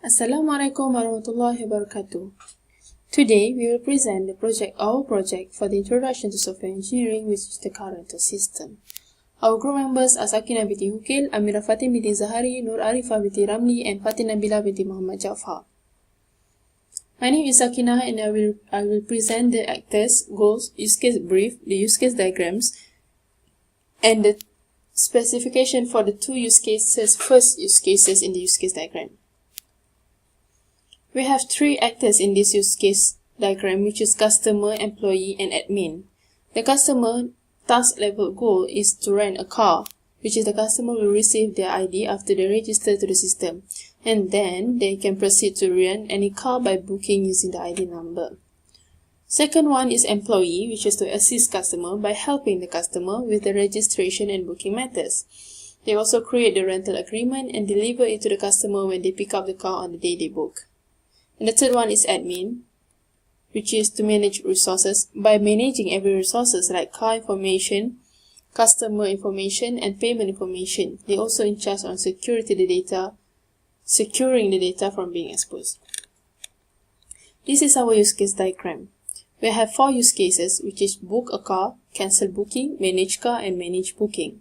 Assalamualaikum warahmatullahi wabarakatuh. Today we will present our project for the Introduction to Software Engineering, which is the car rental system. Our group members are Sakina binti Hukil, Amira Fatim binti Zahari, Nur Arifah binti Ramli, and Fatin Nabila binti Muhammad Jafar. My name is Sakina and I will present the actors, goals, use case brief, the use case diagrams, and the specification for the first use cases in the use case diagram. We have three actors in this use case diagram, which is customer, employee, and admin. The customer task level goal is to rent a car, which is the customer will receive their ID after they register to the system, and then they can proceed to rent any car by booking using the ID number. Second one is employee, which is to assist customer by helping the customer with the registration and booking matters. They also create the rental agreement and deliver it to the customer when they pick up the car on the day they book. And the third one is admin, which is to manage resources by managing every resources like car information, customer information, and payment information. They also in charge on securing the data from being exposed. This is our use case diagram. We have four use cases, which is book a car, cancel booking, manage car, and manage booking.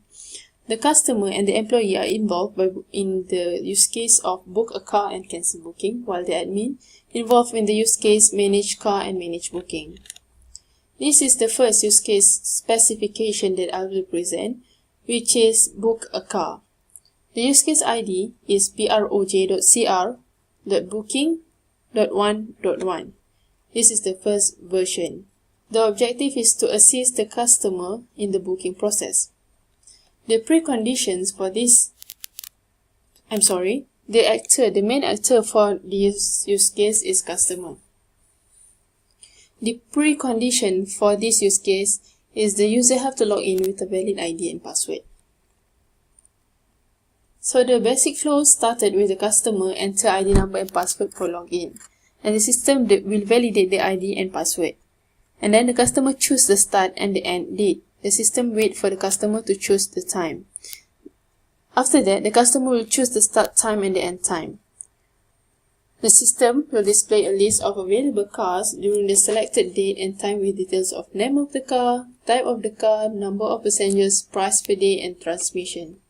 The customer and the employee are involved in the use case of book a car and cancel booking, while the admin involved in the use case manage car and manage booking. This is the first use case specification that I will present, which is book a car. The use case ID is proj.cr.booking.1.1. This is the first version. The objective is to assist the customer in the booking process. The preconditions for this, the main actor for this use case is customer. The precondition for this use case is the user have to log in with a valid ID and password. So the basic flow started with the customer enter ID number and password for login, and the system will validate the ID and password. And then the customer choose the start and the end date. The system waits for the customer to choose the time. After that, the customer will choose the start time and the end time. The system will display a list of available cars during the selected date and time with details of name of the car, type of the car, number of passengers, price per day, and transmission.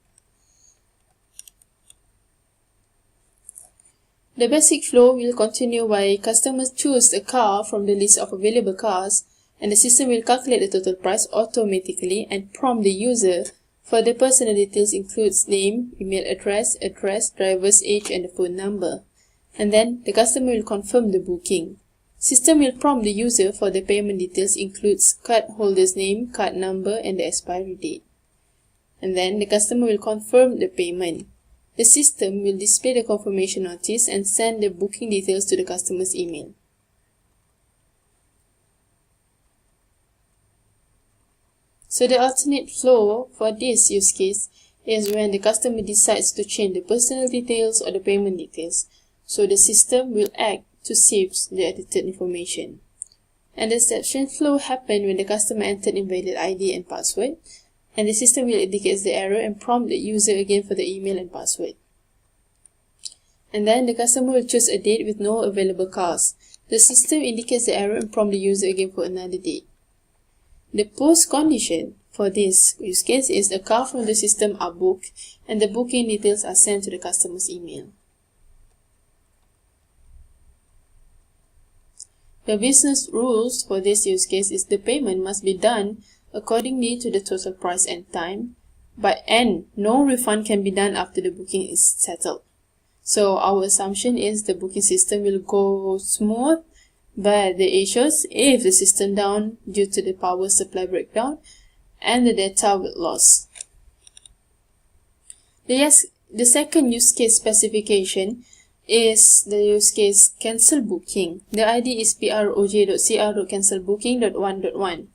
The basic flow will continue by customers choose a car from the list of available cars, and the system will calculate the total price automatically and prompt the user for the personal details includes name, email address, driver's age, and the phone number. And then the customer will confirm the booking. System will prompt the user for the payment details includes card holder's name, card number, and the expiry date. And then the customer will confirm the payment. The system will display the confirmation notice and send the booking details to the customer's email. So the alternate flow for this use case is when the customer decides to change the personal details or the payment details. So the system will act to save the edited information. And the exception flow happens when the customer entered invalid ID and password, and the system will indicate the error and prompt the user again for the email and password. And then the customer will choose a date with no available cars. The system indicates the error and prompt the user again for another date. The post condition for this use case is the car from the system are booked and the booking details are sent to the customer's email. The business rules for this use case is the payment must be done accordingly to the total price and time, and no refund can be done after the booking is settled. So our assumption is the booking system will go smooth, but the issues if the system down due to the power supply breakdown and the data will loss. The second use case specification is the use case cancel booking. The ID is proj.cr.cancelbooking.1.1.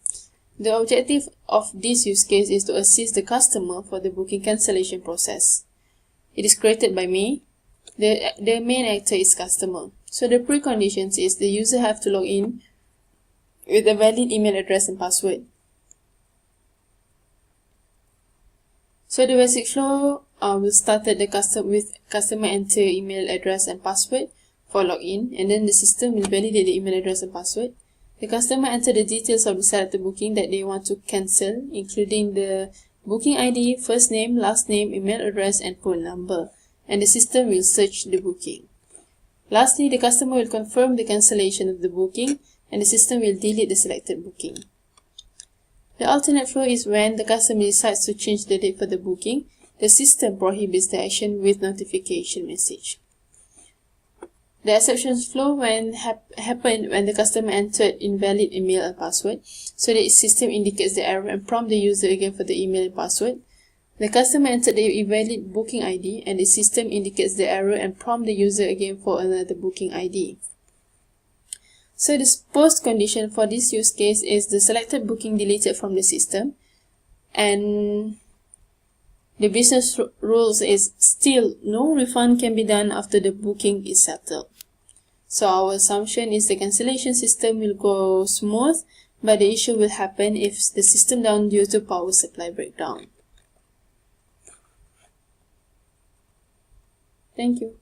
The objective of this use case is to assist the customer for the booking cancellation process. It is created by me. The main actor is customer. So the preconditions is the user have to log in with a valid email address and password. So the basic flow will start the customer enter email address and password for login, and then the system will validate the email address and password. The customer enter the details of the selected booking that they want to cancel, including the booking ID, first name, last name, email address, and phone number, and the system will search the booking. Lastly, the customer will confirm the cancellation of the booking, and the system will delete the selected booking. The alternate flow is when the customer decides to change the date for the booking, the system prohibits the action with notification message. The exceptions flow happen when the customer entered invalid email and password, so the system indicates the error and prompt the user again for the email and password. The customer entered the invalid booking ID, and the system indicates the error and prompt the user again for another booking ID. So the post condition for this use case is the selected booking deleted from the system, and the business rules is still no refund can be done after the booking is settled. So our assumption is the cancellation system will go smooth, but the issue will happen if the system down due to power supply breakdown. Thank you.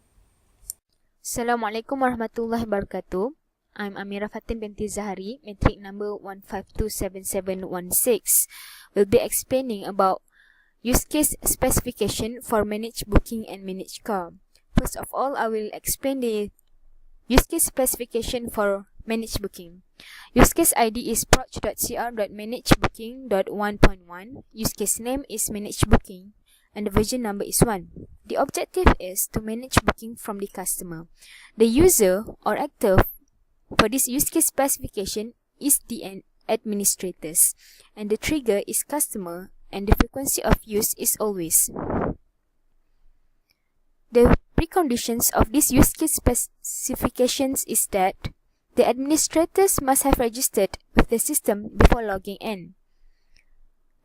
Assalamualaikum warahmatullahi wabarakatuh. I'm Amira Fatin binti Zahari, metric number 1527716. We'll be explaining about use case specification for managed booking and managed car. First of all, I will explain the use case specification for managed booking. Use case ID is proch.cr.managebooking.1.1. Use case name is managed booking, and the version number is 1. The objective is to manage booking from the customer. The user or actor for this use case specification is the administrators, and the trigger is customer, and the frequency of use is always. The preconditions of this use case specifications is that the administrators must have registered with the system before logging in.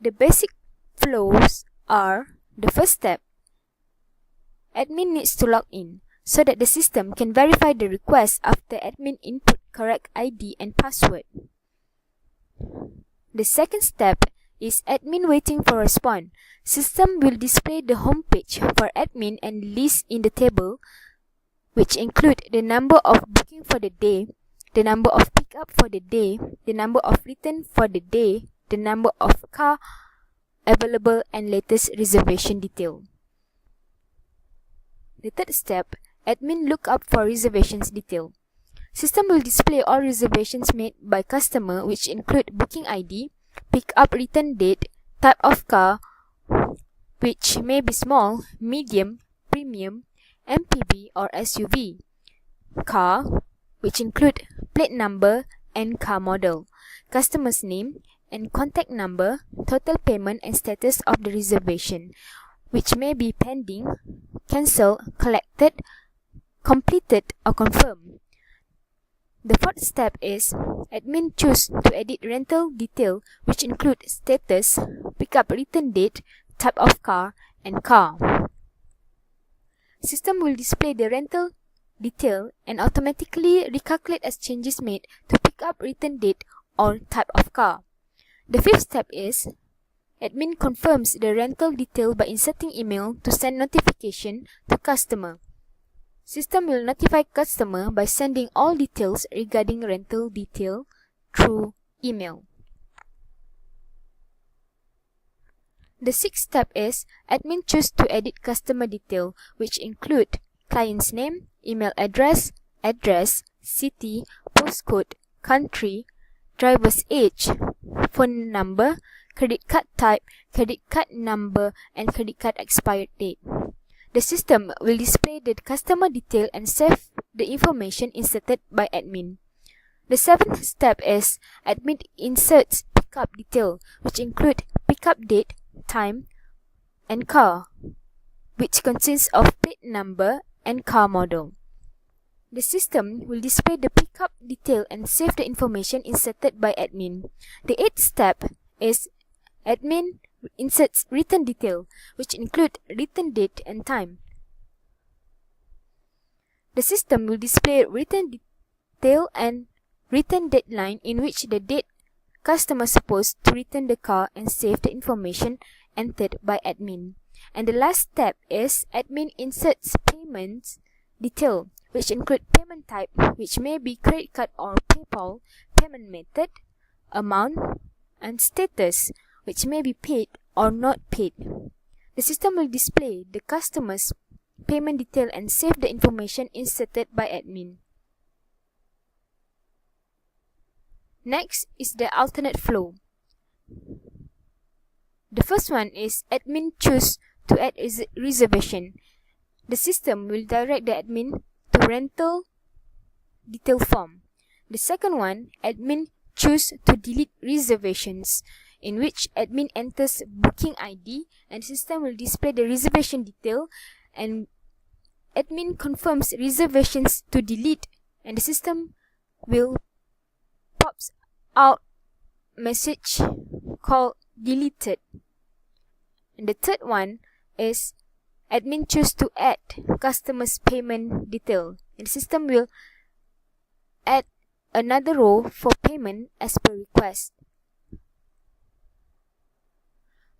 The basic flows are: the first step, admin needs to log in so that the system can verify the request after admin input correct ID and password. The second step is admin waiting for response. System will display the home page for admin and list in the table, which include the number of booking for the day, the number of pickup for the day, the number of return for the day, the number of car available, and latest reservation detail. The third step, admin look up for reservations detail. System will display all reservations made by customer, which include booking ID, pick-up return date, type of car, which may be small, medium, premium, MPV or SUV, car, which include plate number and car model, customer's name and contact number, total payment and status of the reservation, which may be pending, cancelled, collected, completed or confirmed. The fourth step is admin choose to edit rental detail, which include status, pickup return date, type of car, and car. System will display the rental detail and automatically recalculate as changes made to pickup return date or type of car. The fifth step is admin confirms the rental detail by inserting email to send notification to customer. System will notify customer by sending all details regarding rental detail through email. The sixth step is admin choose to edit customer detail, which include client's name, email address, city, postcode, country, driver's age, phone number, credit card type, credit card number, and credit card expired date. The system will display the customer detail and save the information inserted by admin. The seventh step is admin inserts pickup detail, which include pickup date, time, and car, which consists of plate number and car model. The system will display the pickup detail and save the information inserted by admin. The eighth step is admin inserts return detail, which include return date and time. The system will display return detail and return deadline, in which the date customer supposed to return the car and save the information entered by admin. And the last step is admin inserts payment detail, which include payment type, which may be credit card or PayPal, payment method, amount, and status, which may be paid or not paid. The system will display the customer's payment detail and save the information inserted by admin. Next is the alternate flow. The first one is admin choose to add reservation. The system will direct the admin to rental detail form. The second one, admin choose to delete reservations, in which admin enters booking ID and the system will display the reservation detail, and admin confirms reservations to delete and the system will pops out message called deleted. And the third one is admin choose to add customer's payment detail and the system will add another row for payment as per request.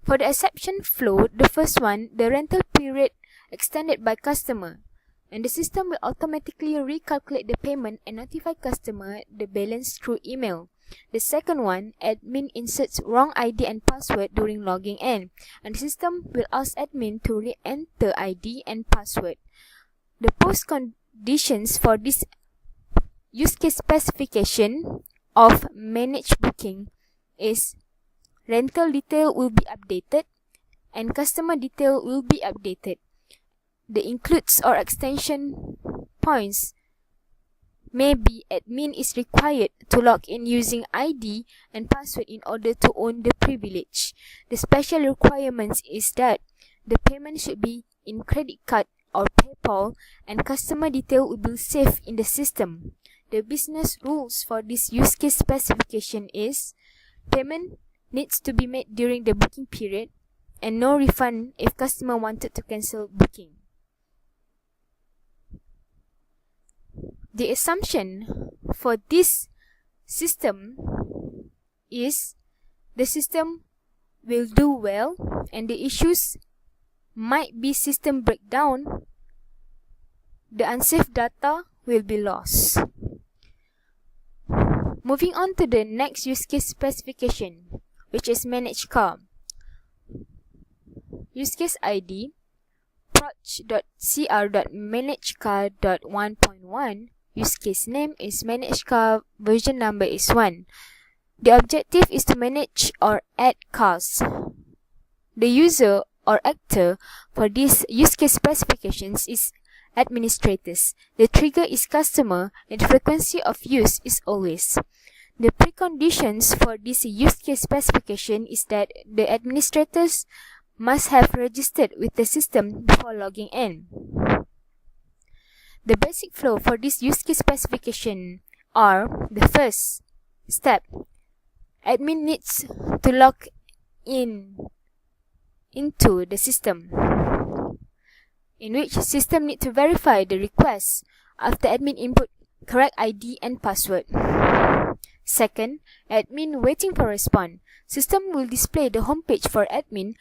For the exception flow, the first one, the rental period extended by customer, and the system will automatically recalculate the payment and notify customer the balance through email. The second one, admin inserts wrong ID and password during logging in, and the system will ask admin to re-enter ID and password. The post conditions for this use case specification of managed booking is rental detail will be updated and customer detail will be updated. The includes or extension points may be admin is required to log in using ID and password in order to own the privilege. The special requirements is that the payment should be in credit card or PayPal and customer detail will be saved in the system. The business rules for this use case specification is payment needs to be made during the booking period and no refund if customer wanted to cancel booking. The assumption for this system is the system will do well and the issues might be system breakdown, the unsafe data will be lost. Moving on to the next use case specification, which is managed car. Use case ID proch.cr.managedcar.1.1. Use case name is managed car, version number is 1. The objective is to manage or add cars. The user or actor for this use case specifications is administrators. The trigger is customer and the frequency of use is always. The preconditions for this use case specification is that the administrators must have registered with the system before logging in. The basic flow for this use case specification are the first step. Admin needs to log in into the system, in which system need to verify the request after admin input correct ID and password. Second, admin waiting for response. System will display the homepage for admin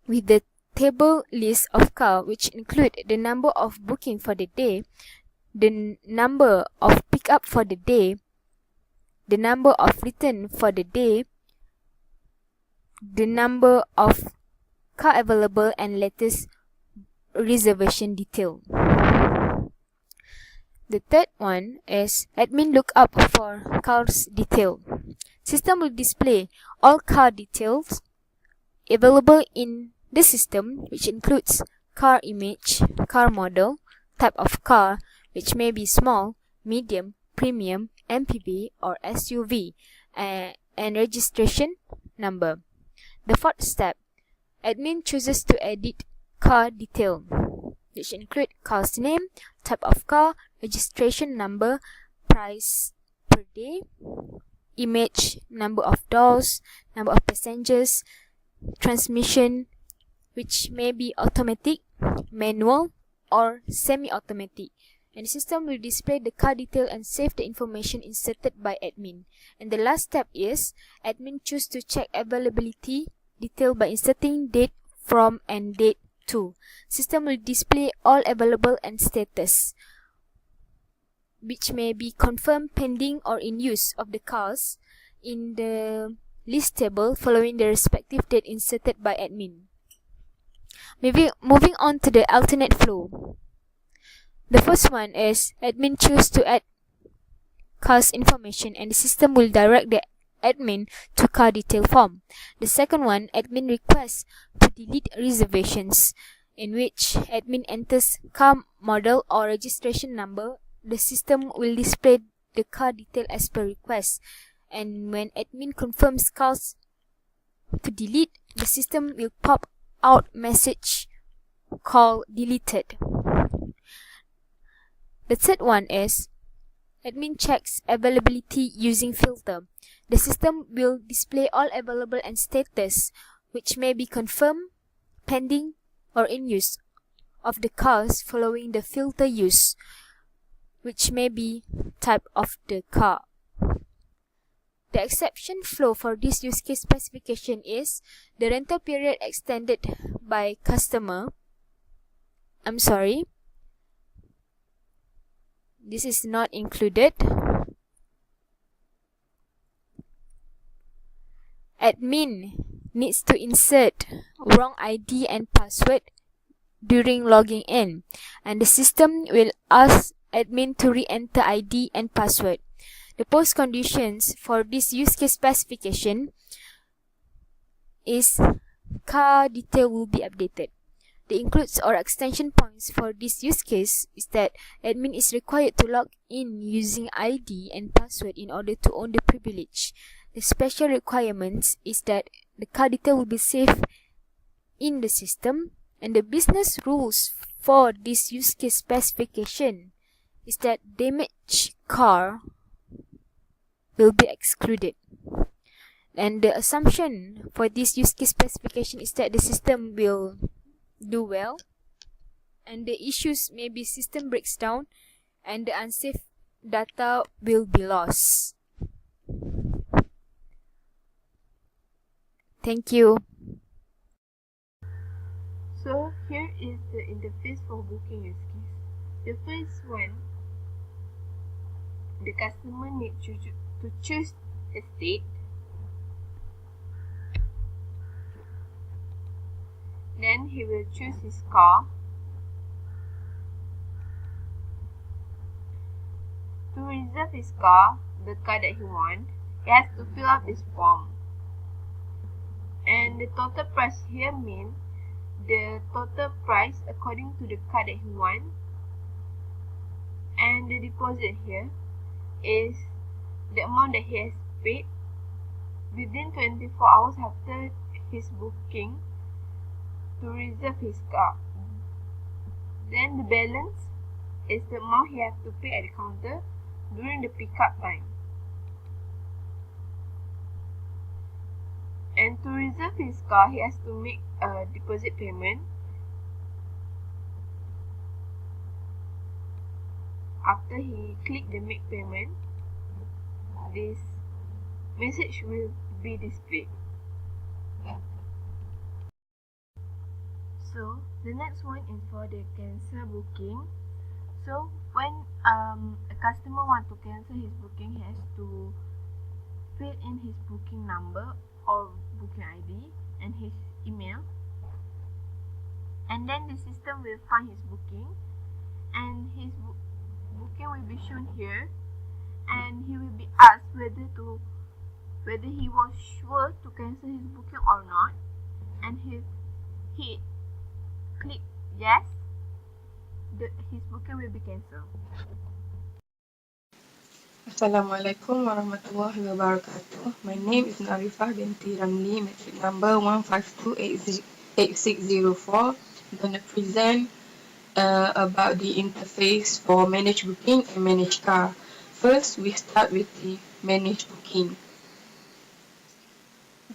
with the table list of car which include the number of booking for the day, the number of pickup for the day, the number of return for the day, the number of car available and latest reservation detail. The third one is admin look up for cars detail. System will display all car details available in the system, which includes car image, car model, type of car, which may be small, medium, premium, MPV or SUV, and registration number. The fourth step, admin chooses to edit car detail, which include car's name, type of car, registration number, price per day, image, number of doors, number of passengers, transmission, which may be automatic, manual, or semi-automatic. And the system will display the car detail and save the information inserted by admin. And the last step is admin choose to check availability detail by inserting date from, and date to. System will display all available and status, which may be confirmed, pending, or in use of the cars in the list table following the respective date inserted by admin. Moving on to the alternate flow. The first one is admin choose to add cars information and the system will direct the admin to car detail form. The second one, admin requests to delete reservations, in which admin enters car model or registration number. The system will display the car detail as per request, and when admin confirms cars to delete, the system will pop out message called deleted. The third one is admin checks availability using filter. The system will display all available and status, which may be confirmed, pending, or in use of the cars following the filter use, which may be type of the car. The exception flow for this use case specification is the rental period extended by customer. This is not included. Admin needs to insert wrong ID and password during logging in, and the system will ask admin to re-enter ID and password. The post conditions for this use case specification is car detail will be updated. The includes or extension points for this use case is that admin is required to log in using ID and password in order to own the privilege. The special requirements is that the car detail will be saved in the system, and the business rules for this use case specification is that damaged car will be excluded. And the assumption for this use case specification is that the system will do well, and the issues may be system breaks down and the unsafe data will be lost. Thank you. So here is the interface for booking use case. The first one, the customer needs to choose a state. Then he will choose his car. To reserve his car, the car that he wants, he has to fill out this form. And the total price here means the total price according to the car that he wants. And the deposit here is the amount that he has paid within 24 hours after his booking to reserve his car. Then the balance is the amount he has to pay at the counter during the pickup time. And to reserve his car, he has to make a deposit payment. After he click the make payment, this message will be displayed. So the next one is for the cancel booking. So when a customer wants to cancel his booking, he has to fill in his booking number or booking ID and his email, and then the system will find his booking, and his booking will be shown here, and he will be asked whether he was sure to cancel his booking or not, and if he click yes, his booking will be cancelled. Assalamualaikum warahmatullahi wabarakatuh. My name is Narifah binti Ramli, metric number 1528604. I'm going to present about the interface for manage booking and manage car. First, we start with the manage booking.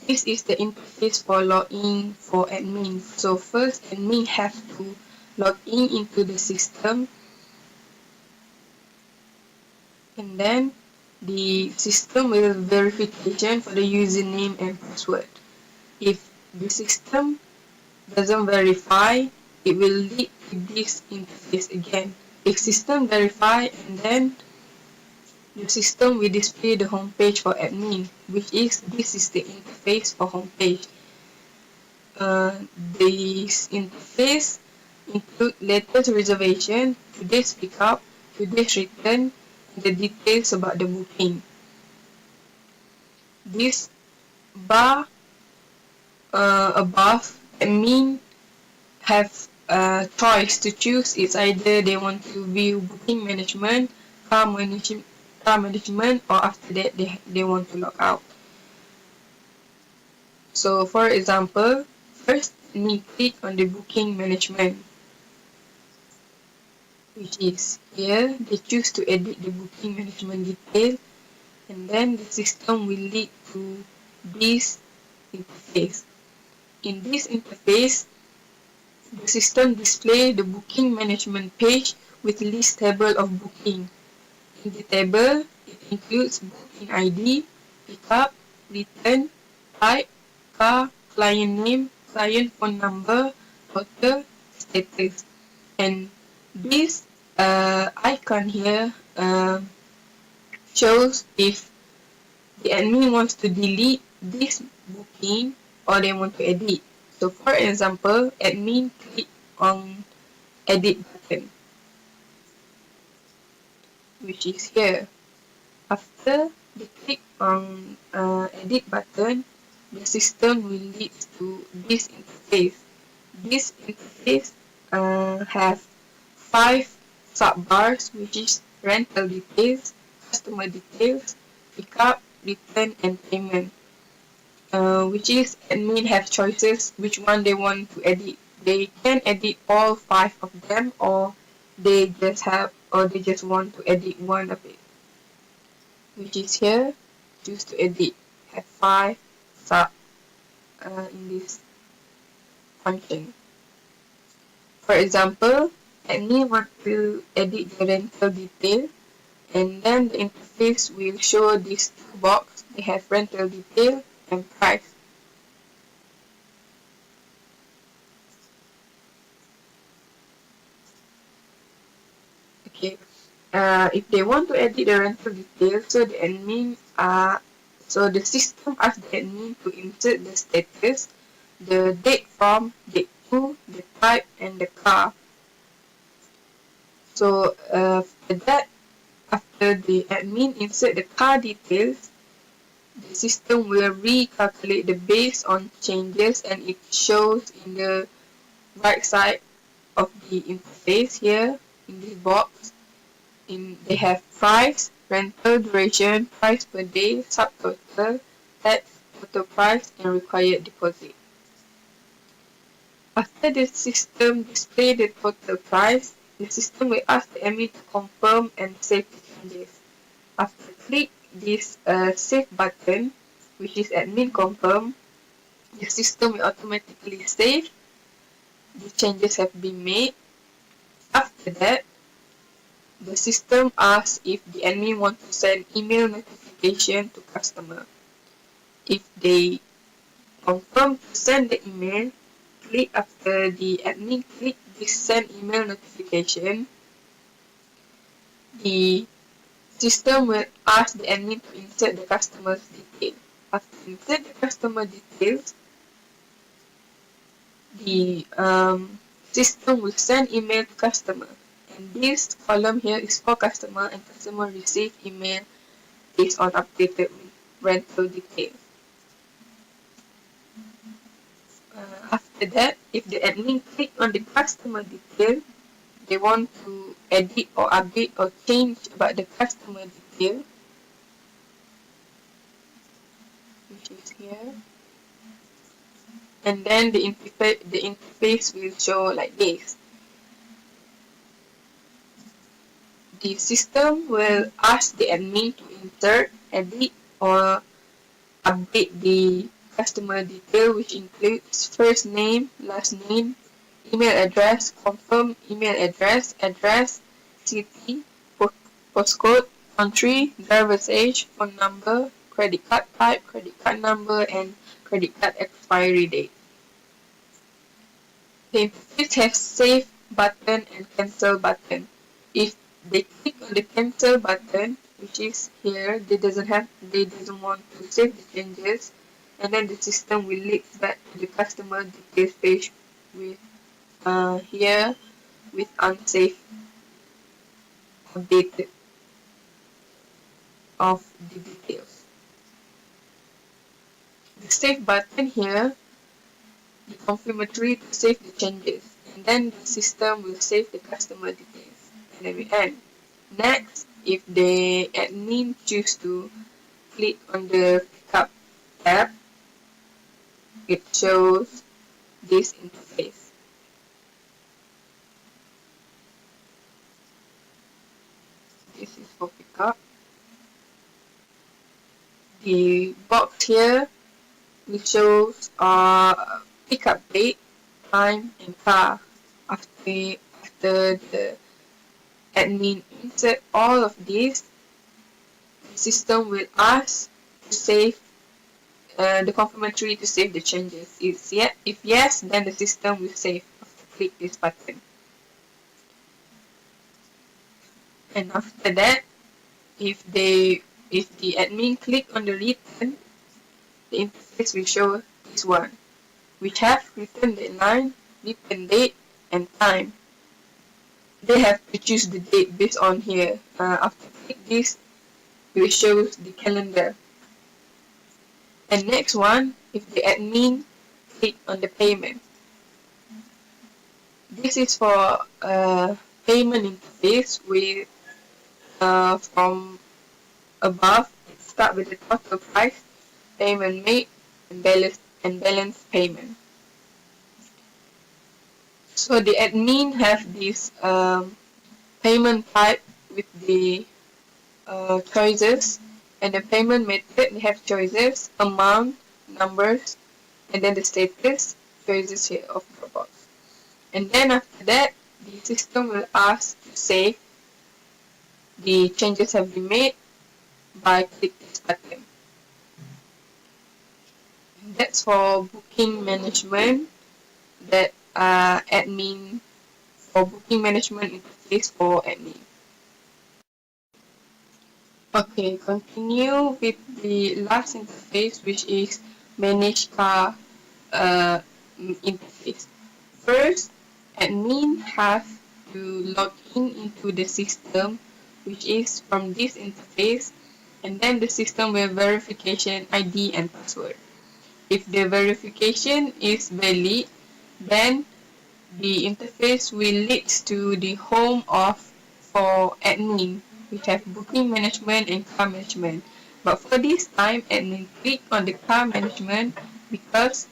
This is the interface for login for admin. So first, admin have to log in into the system, and then the system will verification for the username and password. If the system doesn't verify, it will lead to this interface again. If system verify, and then the system will display the home page for admin, which is this is the interface for home page. This interface include latest reservation, today's pickup, today's return, and the details about the booking. This bar above admin have a choice to choose. It's either they want to view booking management, car management, or after that they want to log out. So for example, first we click on the booking management, which is here. They choose to edit the booking management detail, and then the system will lead to this interface. In this interface, the system displays the booking management page with list table of booking. In the table, it includes booking ID, pickup, return, type, car, client name, client phone number, total, status. And this icon here shows if the admin wants to delete this booking or they want to edit. So for example, admin click on edit button, which is here. After they click on edit button, the system will lead to this interface. This interface have 5 subbars, which is rental details, customer details, pickup, return, and payment. Which is admin have choices which one they want to edit. They can edit all 5 of them, or they just want to edit one of it, which is here. Choose to edit. Have 5 sub in this function. For example, admin want to edit the rental detail, and then the interface will show these 2 boxes. They have rental detail and price. Okay, if they want to edit the rental detail, so the system asks the admin to insert the status, the date from, date to, the type, and the car. So for that, after the admin insert the car details, the system will recalculate the base on changes, and it shows in the right side of the interface here in this box. They have price, rental duration, price per day, subtotal, tax, total price, and required deposit. After the system displays the total price, the system will ask the admin to confirm and save the changes. After click this save button, which is admin confirm, the system will automatically save. The changes have been made. After that, the system asks if the admin want to send email notification to customer. If they confirm to send the email, click after the admin click this send email notification, the system will ask the admin to insert the customer's detail. After insert the customer details, the system will send email to customer. And this column here is for customer, and customer receive email based on updated rental details. After that, if the admin click on the customer detail, they want to edit or update or change about the customer detail, which is here, and then the interface will show like this. The system will ask the admin to insert, edit, or update the customer detail, which includes first name, last name, email address, confirm email address, city, postcode, country, driver's age, phone number, credit card type, credit card number, and credit card expiry date. the interface has save button and cancel button. If they click on the cancel button, which is here, they doesn't want to save the changes, and then the system will lead back to the customer details page with here with unsafe updated of the details. The save button here, the confirmatory to save the changes, and then the system will save the customer details, and then we end. Next, if the admin choose to click on the pickup tab, it shows this interface. This is for pickup. The box here will show pickup date, time, and car. After the admin insert all of these, the system will ask to save the confirmatory to save the changes. If yes, then the system will save after click this button. And after that, if the admin click on the return, the interface will show this one, which have return deadline, return date, and time. They have to choose the date based on here. After click this, it will show the calendar. And next one, if the admin click on the payment. This is for payment interface with from above. Start with the total price, payment made, and balance payment. So the admin have this payment type with the choices, and the payment method they have choices, amount, numbers, and then the status choices here of Dropbox. And then after that, the system will ask to save the changes have been made by click this button. And that's for booking management. That admin for booking management interface for admin. Okay, continue with the last interface, which is manage car interface. First, admin have to log in into the system, which is from this interface, and then the system will verification ID and password. If the verification is valid, then the interface will lead to the home of for admin, which have booking management and car management. But for this time, admin click on the car management because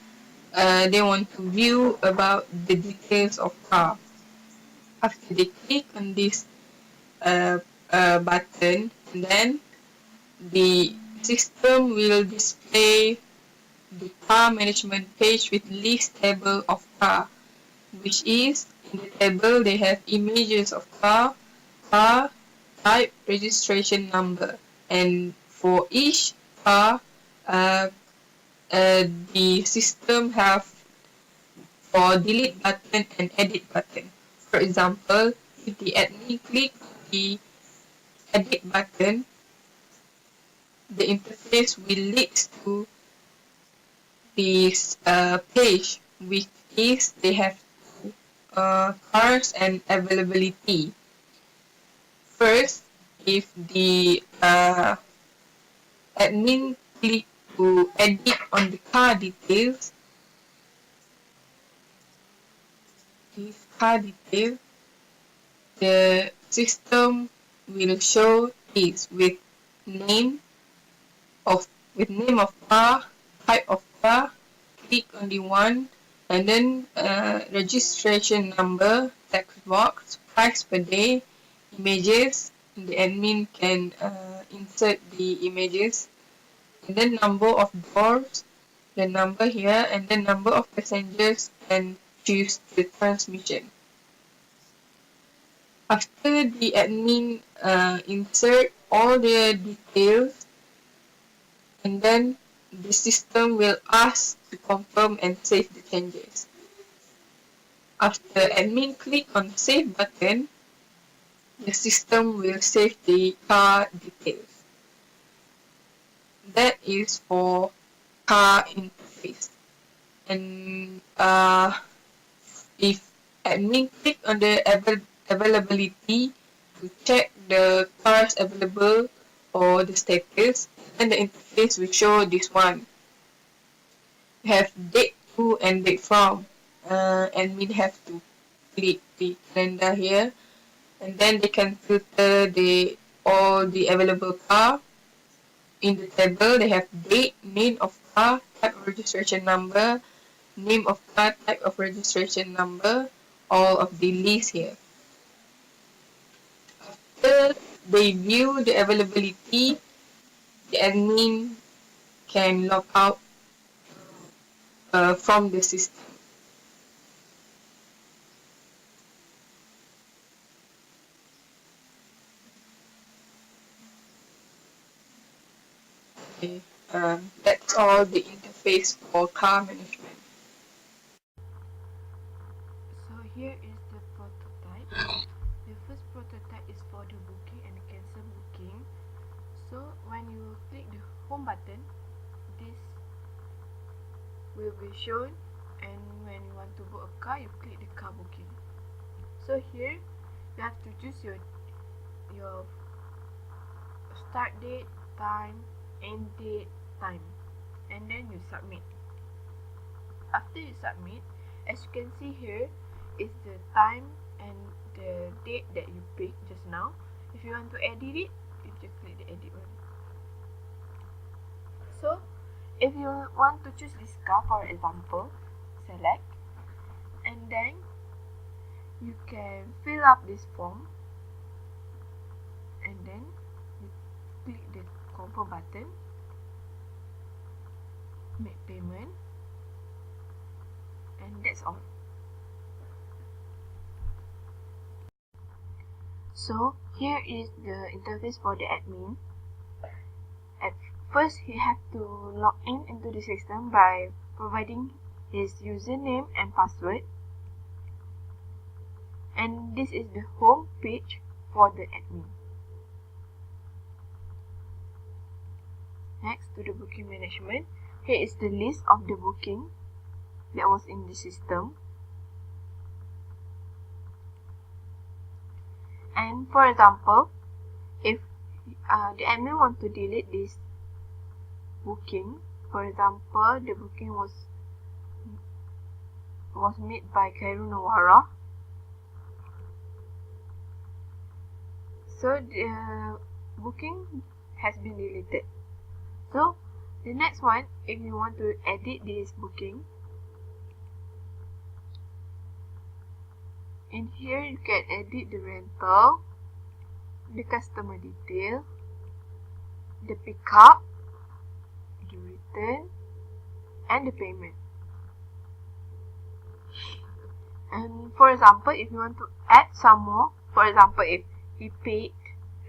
they want to view about the details of car. After they click on this button, then the system will display the car management page with list table of car, which is in the table they have images of car type, registration number, and for each car the system have for delete button and edit button. For example, if the admin click the edit button, the interface will lead to this page, which is they have cars and availability. First, if the admin click to edit on the car details, the system will show this with name of car, type of car, click on the one, and then registration number, text box, price per day, images. The admin can insert the images, and then number of doors, the number here, and then number of passengers, and choose the transmission. After the admin insert all the details, and then the system will ask to confirm and save the changes. After admin click on save button, the system will save the car details. That is for car interface. And if admin click on the availability to check the cars available or the status, and the interface will show this one. We have date to and date from. Admin have to click the calendar here, and then they can filter all the available car. In the table, they have date, name of car, type of registration number, name of car, type of registration number, all of the list here. After they view the availability, the admin can log out from the system. Okay, that's all the interface for car management. So here is the prototype. The first prototype is for the booking and cancel booking. So when you click the home button, this will be shown, and when you want to book a car, you click the car booking. So here you have to choose your start date, time, end date, time, and then you submit. After you submit, as you can see here is the time and the date that you picked just now. If you want to edit it, you just click the edit one. So if you want to choose this car, for example, select, and then you can fill up this form, and then you click the confirm button, make payment, and that's all. So here is the interface for the admin. At first, he have to log in into the system by providing his username and password. And this is the home page for the admin. Next to the booking management, here is the list of the booking that was in the system. And for example, if the admin want to delete this booking, for example, the booking was made by Khairul Nawara, so the booking has been deleted. So the next one, if you want to edit this booking, in here you can edit the rental, the customer detail, the pickup, the return, and the payment. And for example, if you want to add some more, for example, if he paid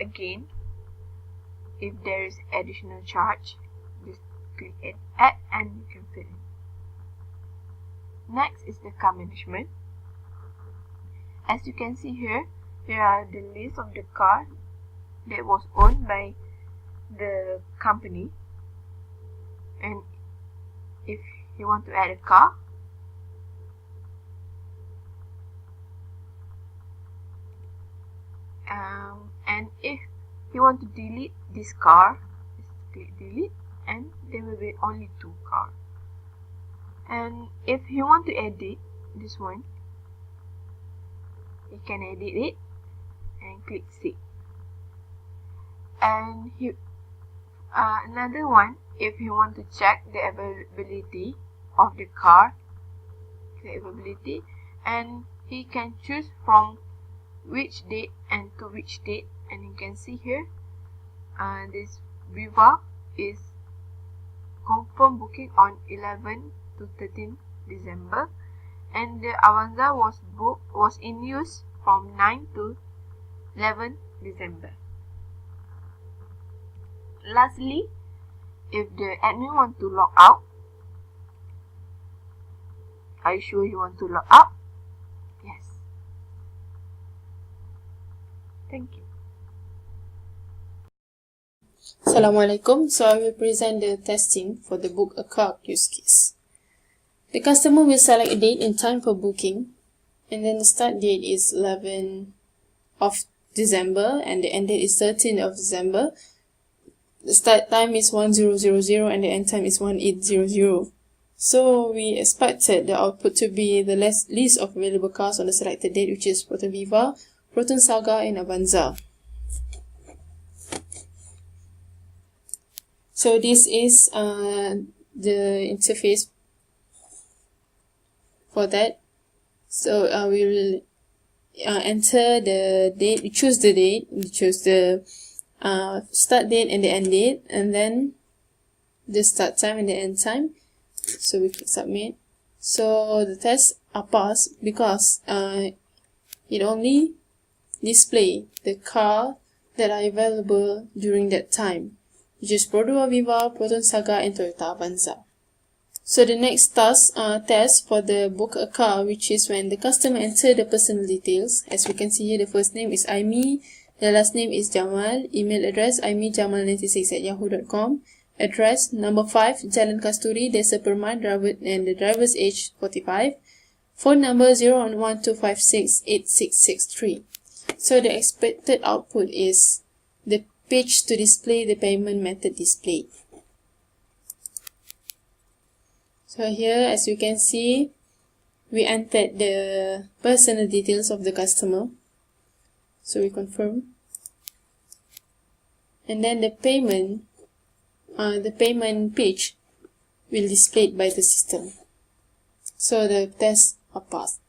again, if there is additional charge, just click add and you can fill in. Next is the car management. As you can see here, there are the list of the car that was owned by the company, and if you want to add a car, and if you want to delete this car, just click delete, and there will be only 2 cars. And if you want to edit this one, you can edit it and click save. And another one, if you want to check the availability of the car, click availability, and he can choose from which date and to which date, and you can see here this Viva is confirm booking on 11 to 13 December, and the Avanza was in use from 9 to 11 December. Lastly, if the admin want to log out, are you sure you want to log out? Thank you. Assalamualaikum. So I will present the testing for the book a car use case. The customer will select a date and time for booking, and then the start date is 11 of December and the end date is 13 of December. The start time is 1000 and the end time is 1800. So we expected the output to be the list of available cars on the selected date, which is Proton Viva, Proton Saga and Avanza. So this is the interface for that. So we will enter the date, we choose the date, we choose the start date and the end date, and then the start time and the end time. So we click submit. So the tests are passed because it only display the car that are available during that time, which is Proton Viva, Proton Saga and Toyota Avanza. So the next test for the book a car, which is when the customer enter the personal details. As we can see here, the first name is Aimi, the last name is Jamal, email address aimijamal96@yahoo.com, address number 5 Jalan Kasturi, Desa Permat, driver, and the driver's age 45, phone number 012568663. So the expected output is the page to display the payment method display. So here, as you can see, we entered the personal details of the customer. So we confirm. And then the payment page will display by the system. So the tests are passed.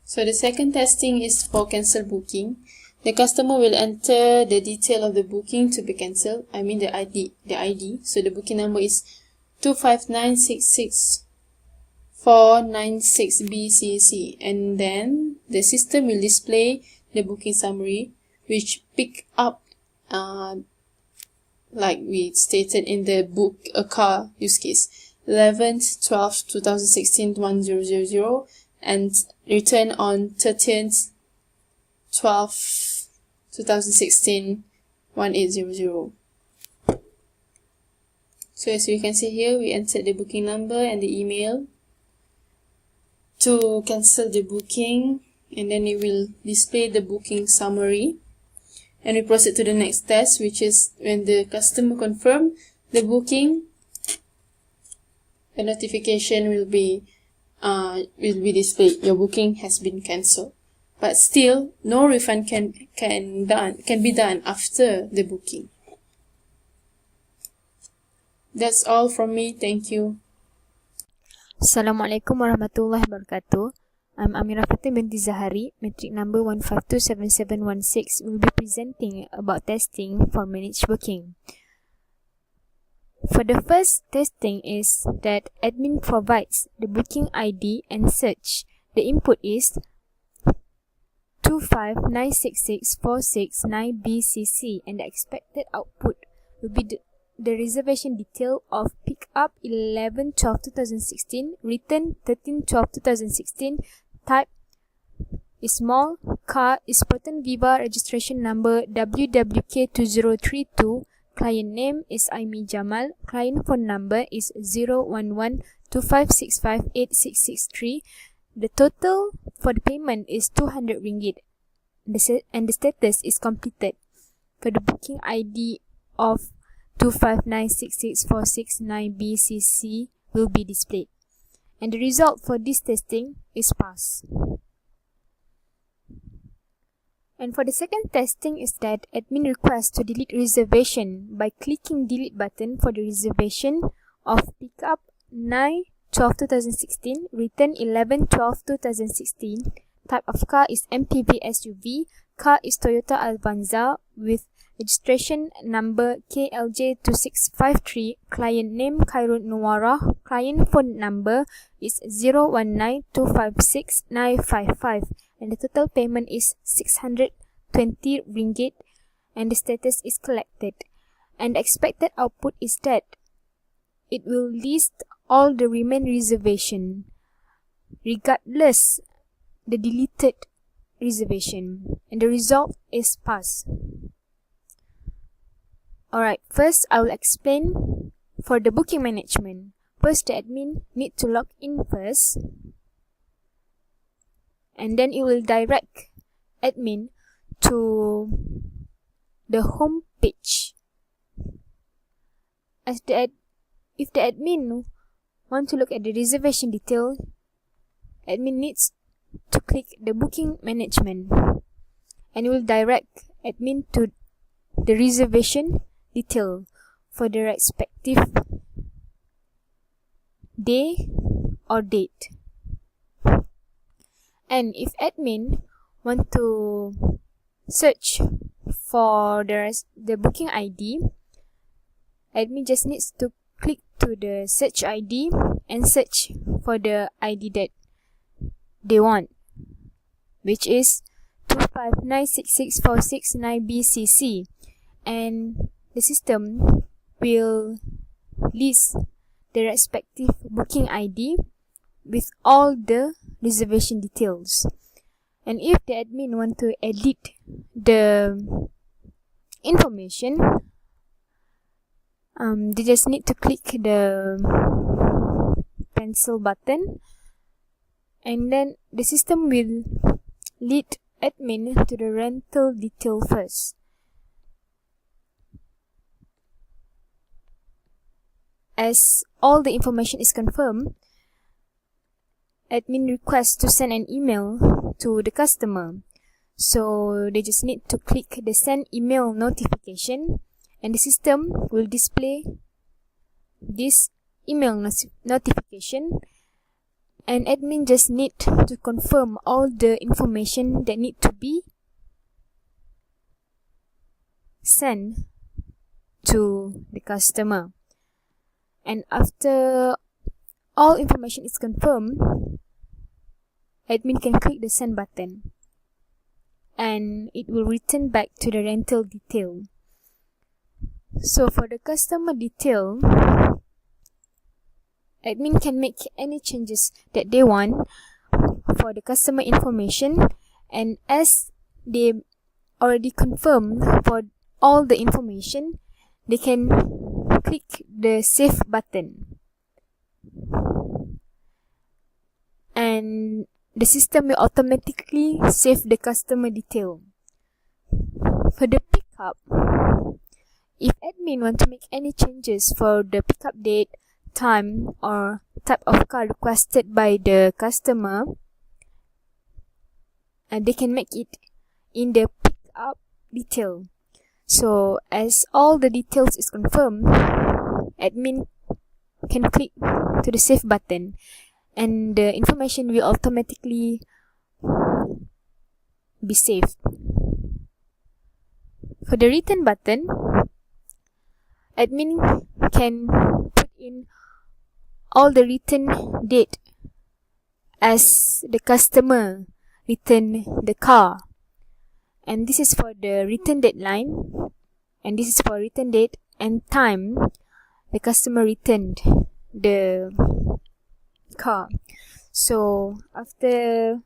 So the second testing is for cancel booking. The customer will enter the detail of the booking to be cancelled. I mean the ID. So the booking number is 25966-496-BCC, and then the system will display the booking summary, which pick up like we stated in the book a car use case 11/12/2016 1000 and return on 13/12/2016 1800. So as you can see here, we entered the booking number and the email to cancel the booking, and then it will display the booking summary. And we proceed to the next test, which is when the customer confirm the booking, the notification will be displayed. Your booking has been cancelled. But still, no refund can be done after the booking. That's all from me. Thank you. Assalamualaikum warahmatullahi wabarakatuh. I'm Amira Fatin binti Zahari, metric number 1527716, will be presenting about testing for managed booking. For the first testing is that admin provides the booking ID and search. The input is 259664669BCC, and the expected output will be the reservation detail of pick up 11/12/2016, return 13/12/2016, type is small, car is Proton Viva, registration number WWK2032, client name is Aimi Jamal, client phone number is 01125658663. The total for the payment is 200 ringgit, and the status is completed. For the booking ID of 259664669BCC will be displayed, and the result for this testing is pass. And for the second testing is that admin requests to delete reservation by clicking delete button for the reservation of pickup 9/12/2016, return 11/12/2016, type of car is MPV SUV, car is Toyota Avanza with registration number KLJ2653, client name Khairul Nuwara, client phone number is 019256955, and the total payment is 620 ringgit, and the status is collected. And the expected output is that it will list all the remaining reservation regardless the deleted reservation, and the result is pass. Alright, first I will explain for the booking management. First, the admin need to log in first, and then it will direct admin to the home page. If the admin want to look at the reservation detail, admin needs to click the booking management, and it will direct admin to the reservation detail for the respective day or date. And if admin want to search for the booking ID, admin just needs to click to the search ID and search for the ID that they want, which is 2596646 and the system will list the respective booking ID with all the reservation details. And if the admin want to edit the information, they just need to click the pencil button, and then the system will lead admin to the rental detail first. As all the information is confirmed, admin requests to send an email to the customer. So they just need to click the send email notification, and the system will display this email notification, and admin just need to confirm all the information that need to be sent to the customer. And after all information is confirmed, admin can click the send button, and it will return back to the rental detail. So for the customer detail, admin can make any changes that they want for the customer information, and as they already confirmed for all the information, they can click the save button, and the system will automatically save the customer detail. For the pickup, if admin want to make any changes for the pickup date, time, or type of car requested by the customer, and they can make it in the pickup detail. So as all the details is confirmed, admin can click to the save button, and the information will automatically be saved. For the return button, admin can put in all the return date as the customer return the car, and this is for the return deadline, and this is for return date and time the customer returned the car. So after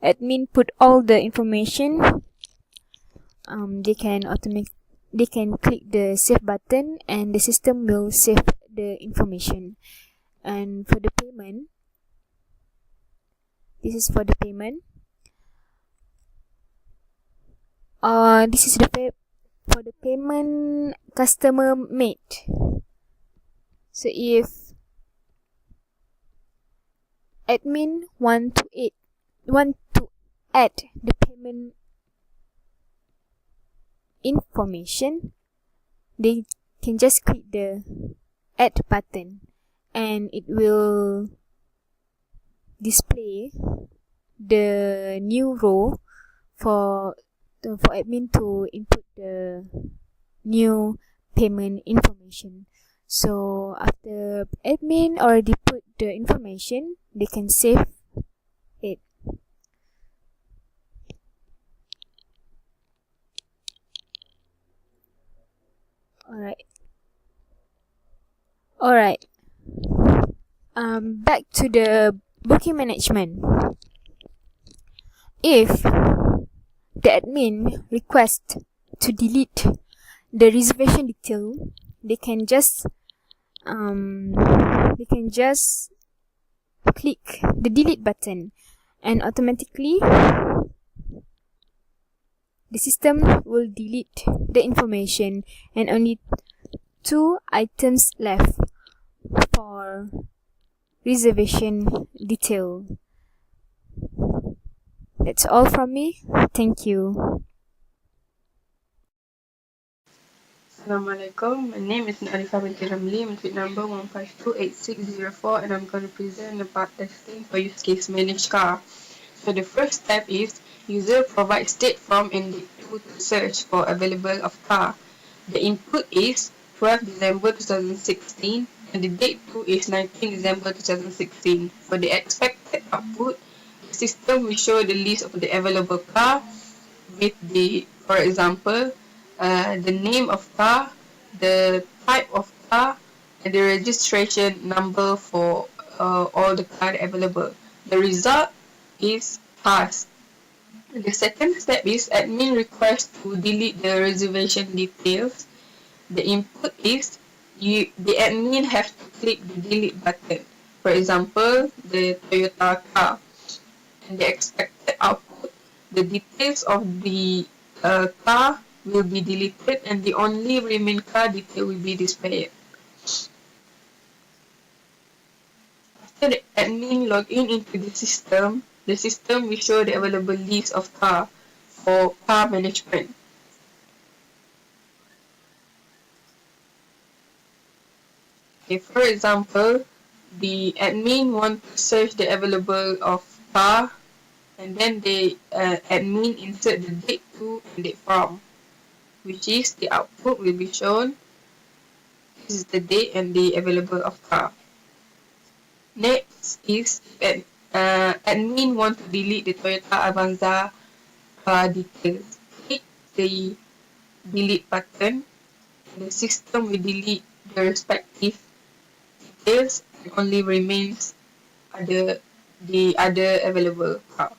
admin put all the information, they can click the save button, and the system will save the information. And for the payment, this is for the payment. This is for the payment customer made. So if admin want to add the payment information, they can just click the add button, and it will display the new row for admin to input the new payment information. So after admin already put the information, they can save it. Alright. Back to the booking management. if the admin requests to delete the reservation detail, they can just click the delete button, and automatically the system will delete the information, and only 2 items left for reservation detail. That's all from me. Thank you. Assalamualaikum. My name is Narifah binti Ramli, with number 1528604, and I'm going to present about testing for use case managed car. So the first step is user provides state form and date to search for available of car. The input is 12 December 2016 and the date to is 19 December 2016. For the expected output, the system will show the list of the available car with the, for example, the name of car, the type of car, and the registration number for all the car available. The result is pass. The second step is admin request to delete the reservation details. The input is the admin have to click the delete button. For example, the Toyota car. And the expected output, the details of the car will be deleted and the only remaining car detail will be displayed. After the admin log in into the system will show the available list of car for car management. Okay, for example, the admin want to search the available of car, and then the admin insert the date to and date from, which is the output will be shown. This is the date and the available of car. Next is admin want to delete the Toyota Avanza car details. Click the delete button. The system will delete the respective details and only remains the other available car.